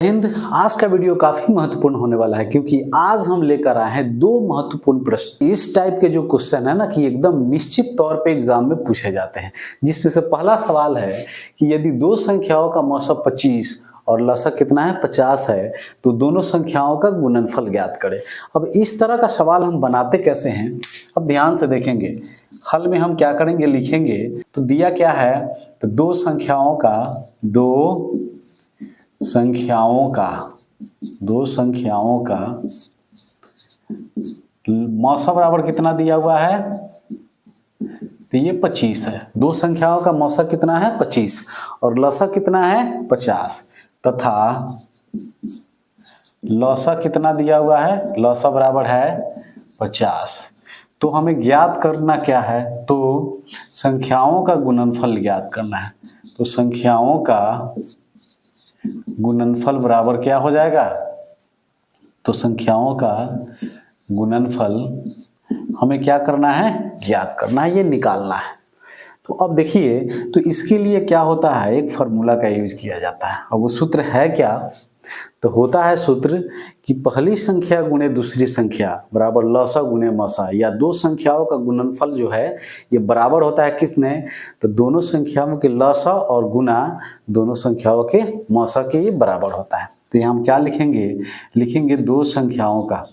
हिंद। आज का वीडियो काफी महत्वपूर्ण होने वाला है क्योंकि आज हम लेकर आए हैं दो महत्वपूर्ण प्रश्न। इस टाइप के जो क्वेश्चन है ना कि एकदम निश्चित तौर पे एग्जाम में पूछे जाते हैं, जिसमें से पहला सवाल है कि यदि दो संख्याओं का मौसा 25 और लसा कितना है 50 है तो दोनों संख्याओं का गुणनफल ज्ञात करें। अब इस तरह का सवाल हम बनाते कैसे हैं, अब ध्यान से देखेंगे। हल में हम क्या करेंगे, लिखेंगे तो दिया क्या है, तो दो संख्याओं का मौसा बराबर कितना दिया हुआ है, तो ये 25 है। दो संख्याओं का मौसा कितना है 25 और लसा कितना है 50 तथा लौसा कितना दिया हुआ है, लौसा बराबर है 50। तो हमें ज्ञात करना क्या है, तो संख्याओं का गुणनफल ज्ञात करना है। तो संख्याओं का गुणनफल बराबर क्या हो जाएगा, तो संख्याओं का गुणनफल हमें क्या करना है, ज्ञात करना है, ये निकालना है। तो अब देखिए, तो इसके लिए क्या होता है, एक फार्मूला का यूज किया जाता है। अब वो सूत्र है क्या, तो होता है सूत्र कि पहली संख्या गुणे दूसरी संख्या बराबर लौसा गुणे मौसा, या दो संख्याओं का गुणनफल जो है ये बराबर होता है किसने, तो दोनों संख्याओं के लौसा और गुना दोनों संख्याओं के मौसा के ये बराबर होता है। तो यहाँ हम क्या लिखेंगे, लिखेंगे दोनों संख्याओं का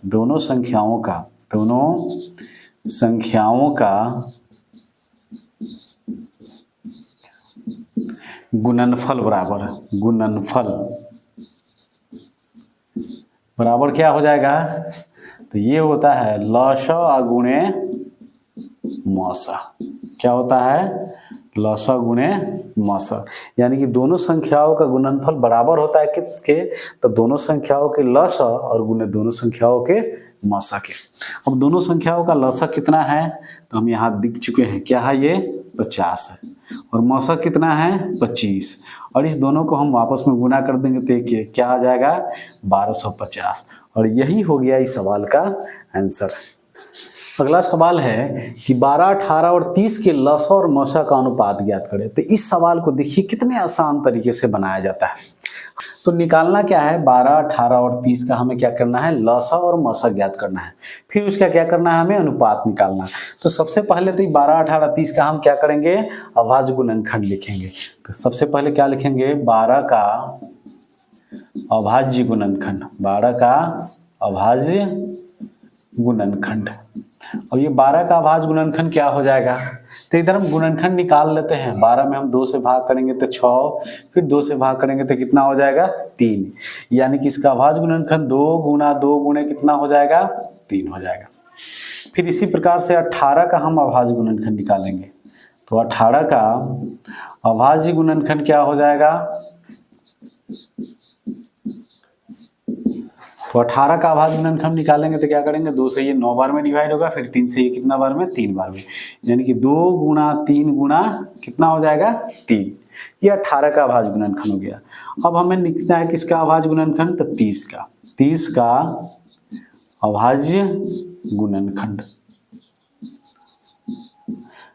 गुणनफल बराबर क्या हो जाएगा, तो ये होता है लौसा गुणे मौसा। क्या होता है, लौसा गुणे मौसा, यानी कि दोनों संख्याओं का गुणनफल बराबर होता है किसके, तो दोनों संख्याओं के लौसा और गुणे दोनों संख्याओं के मौसा के। अब दोनों संख्याओं का लौसा कितना है, तो हम यहाँ दिख चुके हैं, क्या है ये 50 है और मौसा कितना है 25, और इस दोनों को हम आपस में गुना कर देंगे तो देखिए क्या आ जाएगा 1250, और यही हो गया इस सवाल का आंसर। अगला सवाल है कि 12, 18 और 30 के लसा और मौसा का अनुपात ज्ञात करें। तो इस सवाल को देखिए कितने आसान तरीके से बनाया जाता है। तो निकालना क्या है, 12, 18 और 30 का हमें क्या करना है, लसा और मौसा ज्ञात करना है। फिर उसका क्या करना है, हमें अनुपात निकालना। तो सबसे पहले तो 12, 18, 30 का हम क्या करेंगे, अभाज्य गुणनखंड लिखेंगे। तो सबसे पहले क्या लिखेंगे, 12 का अभाज्य गुणनखंड, 12 का अभाज्य गुणनखंड। और ये 12 का अभाज्य गुणनखंड क्या हो जाएगा, तो इधर हम गुणनखंड निकाल लेते हैं। 12 में हम 2 से भाग करेंगे तो 6, फिर 2 से भाग करेंगे तो कितना हो जाएगा 3, यानी कि इसका अभाज्य गुणनखंड 2 गुना 2 गुणे कितना हो जाएगा 3 हो जाएगा। फिर इसी प्रकार से 18 का हम अभाज्य गुणनखंड निकालेंगे। तो 18 का अभाज्य गुणनखंड क्या हो जाएगा, तो 18 का अभाज्य गुणनखंड निकालेंगे तो क्या करेंगे, 2 से ये 9 बार में डिवाइड होगा, फिर 3 से ये कितना बार में 3 बार में, यानी कि 2 गुना 3 गुना कितना हो जाएगा 3। ये 18 का अभाज्य गुणनखंड हो गया। अब हमें लिखना है किसका अभाज्य गुणनखंड, तो 30 का अभाज्य गुणनखंड।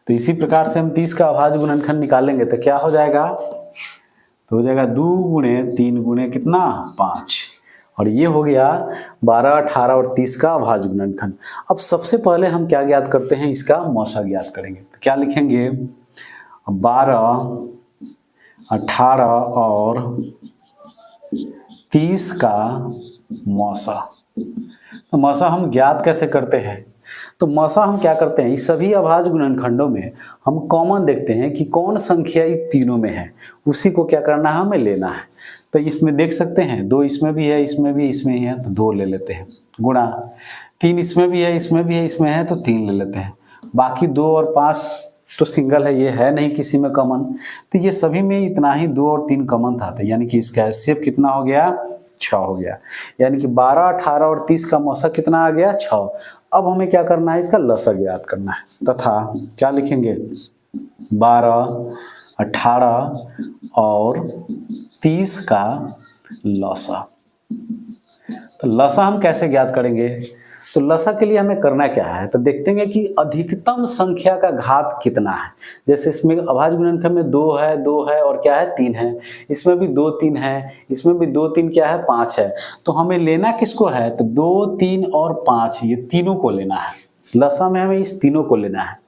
तो इसी प्रकार से हम 30 का अभाज्य गुणनखंड निकालेंगे तो क्या हो जाएगा, तो हो जाएगा 2 गुणे 3 गुणे कितना 5, और ये हो गया 12, 18 और 30 का अभाज्य गुणनखंड। अब सबसे पहले हम क्या ज्ञात करते हैं, इसका मौसा ज्ञात करेंगे। तो क्या लिखेंगे, 12, 18 और 30 का मौसा। तो मौसा हम ज्ञात कैसे करते हैं, तो मौसा हम क्या करते हैं, इस सभी अभाज्य गुणनखंडों में हम कॉमन देखते हैं कि कौन संख्या इन तीनों में है, उसी को क्या करना है, हमें लेना है। तो इसमें देख सकते हैं 2 इसमें भी है, इसमें भी, इसमें ही है, तो 2 ले लेते हैं, गुणा 3 इसमें भी है, इसमें भी है, इसमें है, तो 3 ले लेते हैं। बाकी 2 और 5 तो सिंगल है, ये है नहीं किसी में कॉमन, तो ये सभी में इतना ही 2 और 3 कॉमन था, तो यानी कि इसका एचसीएफ कितना हो गया 6 हो गया, यानी कि 12, 18 और 30 का मौसा कितना आ गया 6। अब हमें क्या करना है, इसका लसा ज्ञात करना है, तथा क्या लिखेंगे 12, 18 और 30 का लसा। तो लसा हम कैसे ज्ञात करेंगे, तो लसा के लिए हमें करना क्या है, तो देखते हैं कि अधिकतम संख्या का घात कितना है। जैसे इसमें अभाज्य गुणनखंड में 2 है और क्या है 3 है, इसमें भी 2 3 है, इसमें भी 2 3 क्या है 5 है। तो हमें लेना किसको है, तो 2 3 और 5 ये तीनों को लेना है। लसा में हमें इस तीनों को लेना है,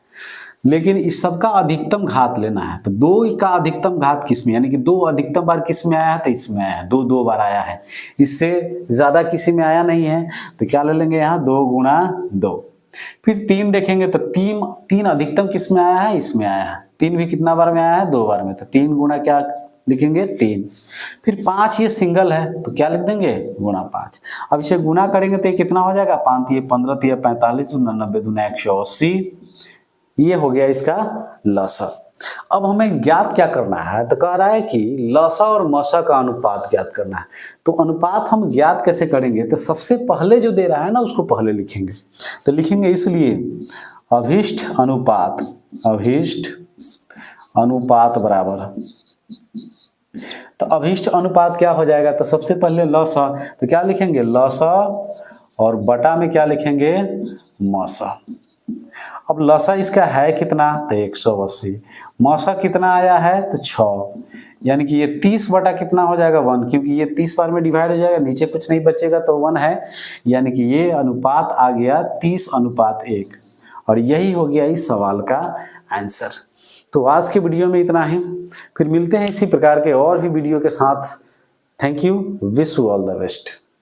लेकिन इस सबका अधिकतम घात लेना है। तो 2 का अधिकतम घात किस में, यानी कि 2 अधिकतम बार किस में आया है, तो इसमें आया है, 2 बार आया है, इससे ज्यादा किसी में आया नहीं है। तो क्या ले लेंगे यहाँ 2 गुणा 2। फिर 3 देखेंगे तो 3 अधिकतम किस में आया है, इसमें आया है। 3 भी कितना बार में आया है, 2 बार में, तो 3 गुणा क्या लिखेंगे 3। फिर 5 ये सिंगल है तो क्या लिख देंगे गुणा 5। अब इसे गुणा करेंगे तो ये कितना हो जाएगा, 5 3 15 3 45 90 2 180। ये हो गया इसका लसा। अब हमें ज्ञात क्या करना है, तो कह रहा है कि लसा और मसा का अनुपात ज्ञात करना है। तो अनुपात हम ज्ञात कैसे करेंगे, तो सबसे पहले जो दे रहा है ना उसको पहले लिखेंगे। तो लिखेंगे इसलिए अभिष्ट अनुपात बराबर, तो अभिष्ट अनुपात क्या हो जाएगा, तो सबसे पहले लसा, तो क्या लिखेंगे लसा और बटा में क्या लिखेंगे मसा। अब लसा इसका है कितना, तो 180। मसा कितना आया है, तो 6, यानी कि ये 30 बटा कितना हो जाएगा 1, क्योंकि ये 30 बार में डिवाइड हो जाएगा, नीचे कुछ नहीं बचेगा तो 1 है, यानी कि ये अनुपात आ गया 30:1। और यही हो गया इस सवाल का आंसर। तो आज के वीडियो में इतना ही, फिर मिलते हैं इसी प्रकार के और भी वीडियो के साथ। Thank you, wish you all the best.